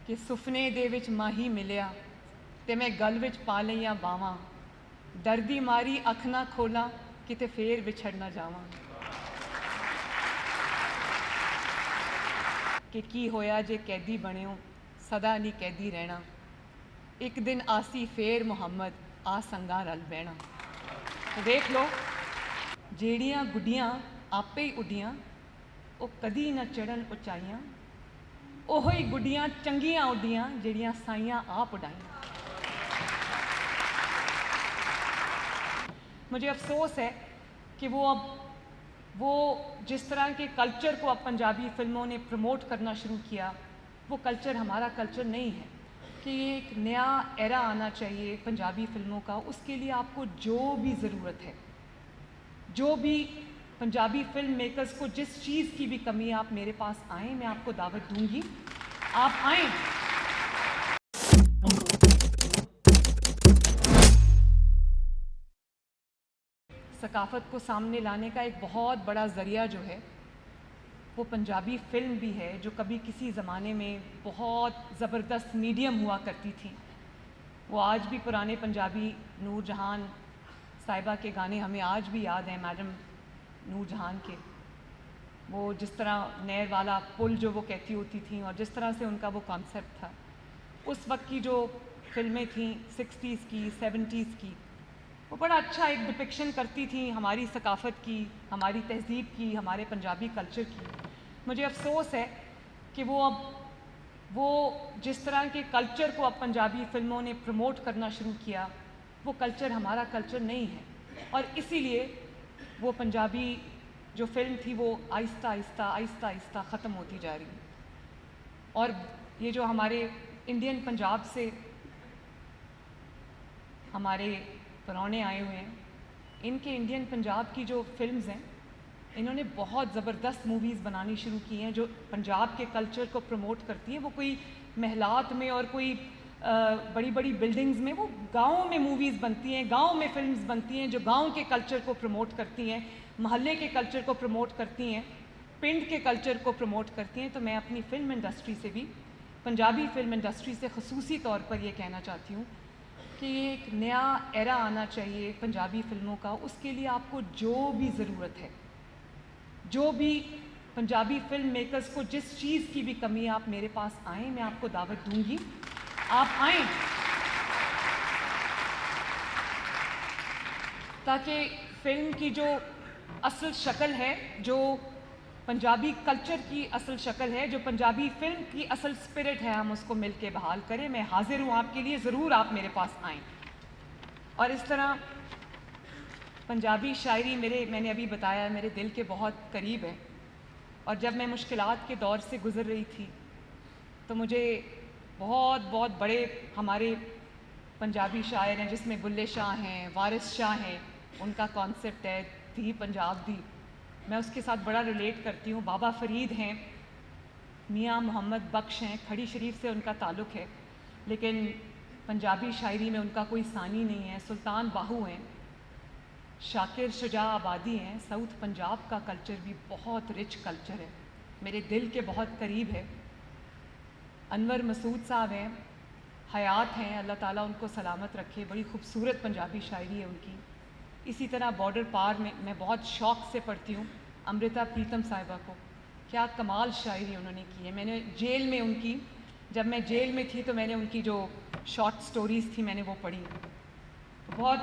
کہ ਸੁਪਨੇ ਦੇ ਵਿੱਚ ਮਾਹੀ ਮਿਲਿਆ ਤੇ ਮੈਂ ਗਲ ਵਿੱਚ ਪਾ ਲਈਆਂ ਬਾਵਾਂ, ਡਰਦੀ ਮਾਰੀ ਅੱਖ ਨਾ ਖੋਲਾਂ ਕਿਤੇ ਫੇਰ ਵਿਛੜ ਨਾ ਜਾਵਾਂ। ਕਿ ਕੀ ਹੋਇਆ ਜੇ ਕੈਦੀ ਬਣਿਓ, ਸਦਾ ਨਹੀਂ ਕੈਦੀ ਰਹਿਣਾ, ਇੱਕ ਦਿਨ ਆਸੀ ਫੇਰ ਮੁਹੰਮਦ ਆ ਸੰਗਾਂ ਰਲ ਬਹਿਣਾ। ਦੇਖ ਲਓ, ਜਿਹੜੀਆਂ ਗੁੱਡੀਆਂ ਆਪੇ ਹੀ ਉੱਡੀਆਂ ਉਹ ਕਦੀ ਨਾ ਚੜ੍ਹਨ ਉਚਾਈਆਂ, ਉਹੋ ਹੀ ਗੁੱਡੀਆਂ ਚੰਗੀਆਂ ਉੱਡੀਆਂ ਜਿਹੜੀਆਂ ਸਾਈਆਂ आप उड़ाईं। मुझे अफसोस है कि वो जिस तरह के कल्चर को अब पंजाबी फ़िल्मों ने प्रमोट करना शुरू किया, वो कल्चर हमारा कल्चर नहीं है। कि ये एक नया एरा आना चाहिए पंजाबी फ़िल्मों का, उसके लिए आपको जो भी ज़रूरत है, जो भी पंजाबी फ़िल्म मेकर्स को जिस चीज़ की भी कमी है, आप मेरे पास आएँ, मैं आपको दावत दूंगी, आप आएँ। सकाफ़त को सामने लाने का एक बहुत बड़ा ज़रिया जो है वो पंजाबी फ़िल्म भी है, जो कभी किसी ज़माने में बहुत ज़बरदस्त मीडियम हुआ करती थी। वो आज भी पुराने पंजाबी नूर जहान साहिबा के गाने हमें आज भी याद हैं, मैडम नूर जहान के। वो जिस तरह नहर वाला पुल जो वो कहती होती थी और जिस तरह से उनका वो कॉन्सेप्ट था, उस वक्त की जो फ़िल्में थीं 60s की 70s की, वो बड़ा अच्छा एक डिपिक्शन करती थी हमारी सकाफ़त की, हमारी तहज़ीब की, हमारे पंजाबी कल्चर की। मुझे अफसोस है कि वो जिस तरह के कल्चर को अब पंजाबी फ़िल्मों ने प्रमोट करना शुरू किया, वो कल्चर हमारा कल्चर नहीं है, और इसीलिए वो पंजाबी जो फ़िल्म थी वो आहिस्ता आहिस्ता ख़त्म होती जा रही है। और ये जो हमारे इंडियन पंजाब से हमारे परौने आए हुए हैं, इनके इंडियन पंजाब की जो फ़िल्म्स हैं, इन्होंने बहुत ज़बरदस्त मूवीज़ बनानी शुरू की हैं जो पंजाब के कल्चर को प्रमोट करती हैं। वो कोई महलात में और कोई बड़ी बड़ी बिल्डिंग्स में, वो गाँव में मूवीज़ बनती हैं, गाँव में फ़िल्म्स बनती हैं जो गाँव के कल्चर को प्रमोट करती हैं, महल्ले के कल्चर को प्रमोट करती हैं, पिंड के कल्चर को प्रमोट करती हैं। तो मैं अपनी फ़िल्म इंडस्ट्री से भी, पंजाबी फ़िल्म इंडस्ट्री से ख़ुसूसी तौर पर ये कहना चाहती हूँ कि एक नया एरा आना चाहिए पंजाबी फ़िल्मों का। उसके लिए आपको जो भी ज़रूरत है, जो भी पंजाबी फ़िल्म मेकर्स को जिस चीज़ की भी कमी है, आप मेरे पास आएँ, मैं आपको दावत दूंगी, आप आएँ, ताकि फ़िल्म की जो असल शक्ल है, जो पंजाबी कल्चर की असल शक्ल है, जो पंजाबी फ़िल्म की असल स्पिरिट है, हम उसको मिल के बहाल करें। मैं हाज़िर हूँ आपके लिए, ज़रूर आप मेरे पास आएँ। और इस तरह पंजाबी शायरी मैंने अभी बताया मेरे दिल के बहुत करीब है। और जब मैं मुश्किलात के दौर से गुज़र रही थी तो मुझे बहुत बड़े हमारे पंजाबी शायर हैं, जिसमें बुल्ले शाह हैं, वारिस शाह हैं, उनका कॉन्सेप्ट है धी पंजाब दी, मैं उसके साथ बड़ा रिलेट करती हूँ। बाबा फ़रीद हैं, मियाँ मोहम्मद बख्श हैं, खड़ी शरीफ से उनका ताल्लुक़ है, लेकिन पंजाबी शायरी में उनका कोई सानी नहीं है। सुल्तान बाहू हैं, शाकिर शुजा आबादी हैं। साउथ पंजाब का कल्चर भी बहुत रिच कल्चर है, मेरे दिल के बहुत करीब है। अनवर मसूद साहब हैं, हयात हैं, अल्लाह ताला उनको सलामत रखे, बड़ी खूबसूरत पंजाबी शायरी है उनकी। इसी तरह बॉर्डर पार में मैं बहुत शौक़ से पढ़ती हूँ अमृता प्रीतम साहिबा को, क्या कमाल शायरी उन्होंने की है। मैंने जेल में उनकी, जब मैं जेल में थी तो मैंने उनकी जो शॉर्ट स्टोरीज़ थी मैंने वो पढ़ी, बहुत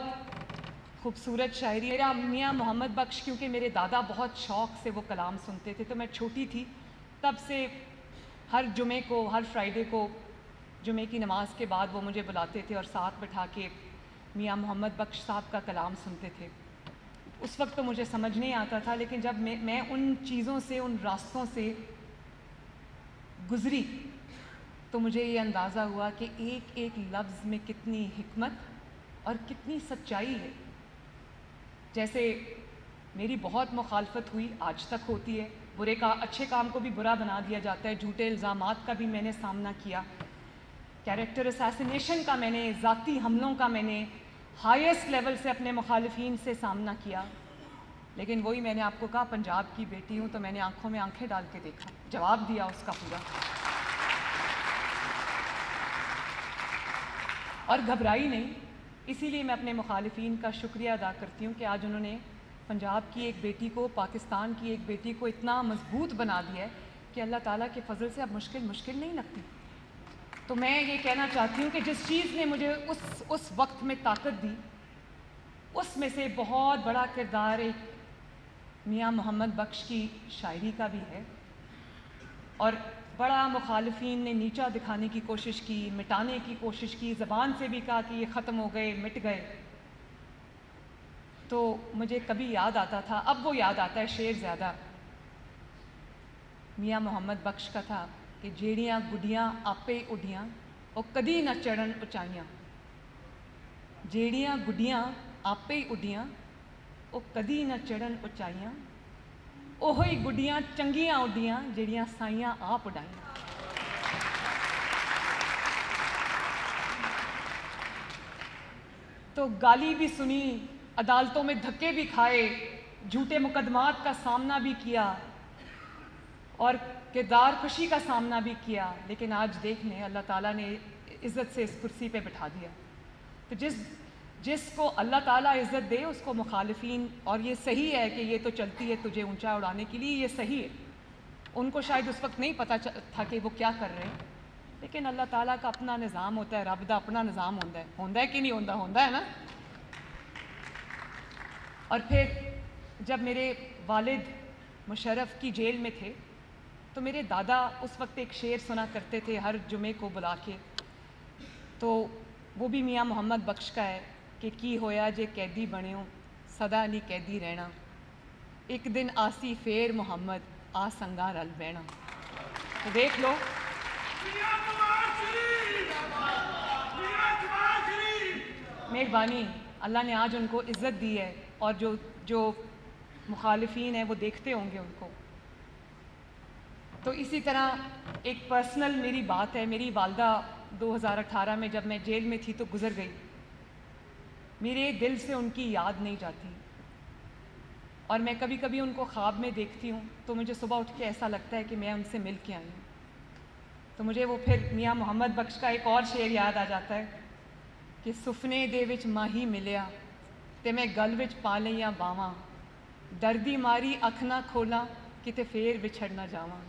खूबसूरत शायरी। मेरा मियाँ मोहम्मद बख्श, क्योंकि मेरे दादा बहुत शौक़ से वो कलाम सुनते थे, तो मैं छोटी थी तब से हर जुमे को, हर फ्राइडे को जुमे की नमाज़ के बाद वो मुझे बुलाते थे और साथ बैठा के मियाँ मोहम्मद बख्श साहब का कलाम सुनते थे। उस वक्त तो मुझे समझ नहीं आता था, लेकिन जब मैं उन चीज़ों से, उन रास्तों से गुज़री तो मुझे ये अंदाज़ा हुआ कि एक एक लफ्ज़ में कितनी हिकमत और कितनी सच्चाई है। जैसे मेरी बहुत मुखालफत हुई, आज तक होती है, अच्छे काम को भी बुरा बना दिया जाता है, झूठे इल्ज़ामात का भी मैंने सामना किया, कैरेक्टर असैसिनेशन का मैंने, ज़ाती हमलों का मैंने हाईएस्ट लेवल से अपने मुखालिफिन से सामना किया। लेकिन वही मैंने आपको कहा, पंजाब की बेटी हूँ तो मैंने आंखों में आंखें डाल के देखा, जवाब दिया उसका पूरा। اور گھبرائی نہیں. اسی لیے میں اپنے مخالفین کا شکریہ ادا کرتی ہوں کہ آج انہوں نے پنجاب کی ایک بیٹی کو، پاکستان کی ایک بیٹی کو اتنا مضبوط بنا دیا ہے کہ اللہ تعالیٰ کے فضل سے اب مشکل نہیں لگتی. تو میں یہ کہنا چاہتی ہوں کہ جس چیز نے مجھے اس وقت میں طاقت دی، اس میں سے بہت بڑا کردار ایک میاں محمد بخش کی شاعری کا بھی ہے. اور بڑا مخالفین نے نیچا دکھانے کی کوشش کی، مٹانے کی کوشش کی، زبان سے بھی کہا کہ یہ ختم ہو گئے، مٹ گئے. تو مجھے کبھی یاد آتا تھا، اب وہ یاد آتا ہے شعر زیادہ، میاں محمد بخش کا تھا کہ جیڑیاں گڈیاں آپے اڈیاں وہ کدی نہ چڑھن اچائیاں. جیڑیاں گڈیاں آپے اڈیاں وہ کدی نہ چڑھن اچائیاں. اوہی گڈیاں چنگیاں اڈیاں جیڑیاں سائیاں آپ اڈائیاں. تو گالی بھی سنی، عدالتوں میں دھکے بھی کھائے، جھوٹے مقدمات کا سامنا بھی کیا اور کردار کشی کا سامنا بھی کیا، لیکن آج دیکھ لیں اللہ تعالیٰ نے عزت سے اس کرسی پہ بٹھا دیا. تو جس کو اللہ تعالیٰ عزت دے اس کو مخالفین، اور یہ صحیح ہے کہ یہ تو چلتی ہے تجھے اونچا اڑانے کے لیے، یہ صحیح ہے. ان کو شاید اس وقت نہیں پتہ تھا کہ وہ کیا کر رہے ہیں، لیکن اللہ تعالیٰ کا اپنا نظام ہوتا ہے، رب دا اپنا نظام ہوتا ہے کہ نہیں ہوتا ہے نا. اور پھر جب میرے والد مشرف کی جیل میں تھے تو میرے دادا اس وقت ایک شعر سنا کرتے تھے ہر جمعے کو بلا کے، تو وہ بھی میاں محمد بخش کا ہے کہ کی ہویا جے قیدی بنیو سدا نہیں قیدی رہنا، ایک دن آسی فیر محمد آ سنگا رل بہنا. تو دیکھ لو مہربانی، اللہ نے آج ان کو عزت دی ہے، اور جو مخالفین ہیں وہ دیکھتے ہوں گے ان کو. تو اسی طرح ایک پرسنل میری بات ہے، میری والدہ 2018 میں جب میں جیل میں تھی تو گزر گئی. میرے دل سے ان کی یاد نہیں جاتی، اور میں کبھی کبھی ان کو خواب میں دیکھتی ہوں تو مجھے صبح اٹھ کے ایسا لگتا ہے کہ میں ان سے مل کے آئی ہوں. تو مجھے وہ پھر میاں محمد بخش کا ایک اور شعر یاد آ جاتا ہے کہ سفنے دے وچ ماہی ملیا تے میں گل وچ پا لئیاں باواں، ڈردی ماری اکھ نہ کھولاں کتے پھر وچھڑ نہ جاواں.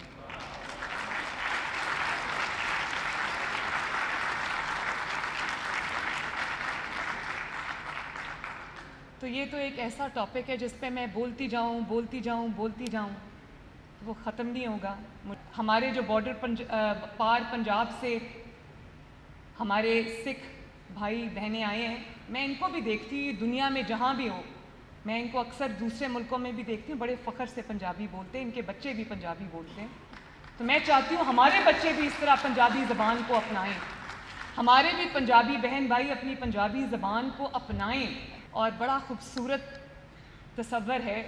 تو یہ تو ایک ایسا ٹاپک ہے جس پہ میں بولتی جاؤں وہ ختم نہیں ہوگا. ہمارے جو پار پنجاب سے ہمارے سکھ بھائی بہنیں آئے ہیں، میں ان کو بھی دیکھتی دنیا میں جہاں بھی ہوں، میں ان کو اکثر دوسرے ملکوں میں بھی دیکھتی ہوں، بڑے فخر سے پنجابی بولتے ہیں، ان کے بچے بھی پنجابی بولتے ہیں. تو میں چاہتی ہوں ہمارے بچے بھی اس طرح پنجابی زبان کو اپنائیں، ہمارے بھی پنجابی بہن بھائی اپنی پنجابی زبان کو اپنائیں. اور بڑا خوبصورت تصور ہے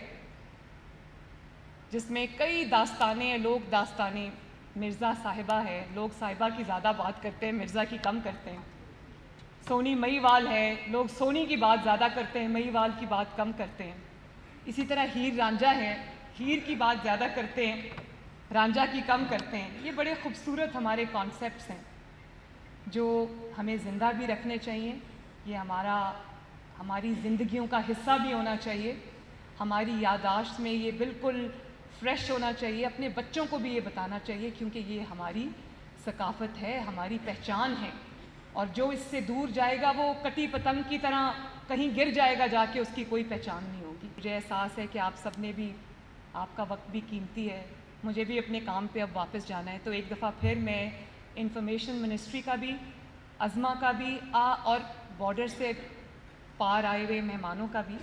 جس میں کئی داستانیں، لوگ داستانیں. مرزا صاحبہ ہے، لوگ صاحبہ کی زیادہ بات کرتے ہیں، مرزا کی کم کرتے ہیں. سونی مئی وال ہے، لوگ سونی کی بات زیادہ کرتے ہیں، مئی وال کی بات کم کرتے ہیں. اسی طرح ہیر رانجھا ہے، ہیر کی بات زیادہ کرتے ہیں، رانجھا کی کم کرتے ہیں. یہ بڑے خوبصورت ہمارے کانسیپٹس ہیں جو ہمیں زندہ بھی رکھنے چاہیے. یہ ہماری زندگیوں کا حصہ بھی ہونا چاہیے، ہماری یادداشت میں یہ بالکل فریش ہونا چاہیے. اپنے بچوں کو بھی یہ بتانا چاہیے کیونکہ یہ ہماری ثقافت ہے، ہماری پہچان ہے. اور جو اس سے دور جائے گا وہ کٹی پتنگ کی طرح کہیں گر جائے گا جا کے، اس کی کوئی پہچان نہیں ہوگی. مجھے احساس ہے کہ آپ سب نے بھی، آپ کا وقت بھی قیمتی ہے، مجھے بھی اپنے کام پہ اب واپس جانا ہے. تو ایک دفعہ پھر میں انفارمیشن منسٹری کا بھی، عظمہ کا بھی اور بارڈر سے پار آئے ہوئے مہمانوں کا بھی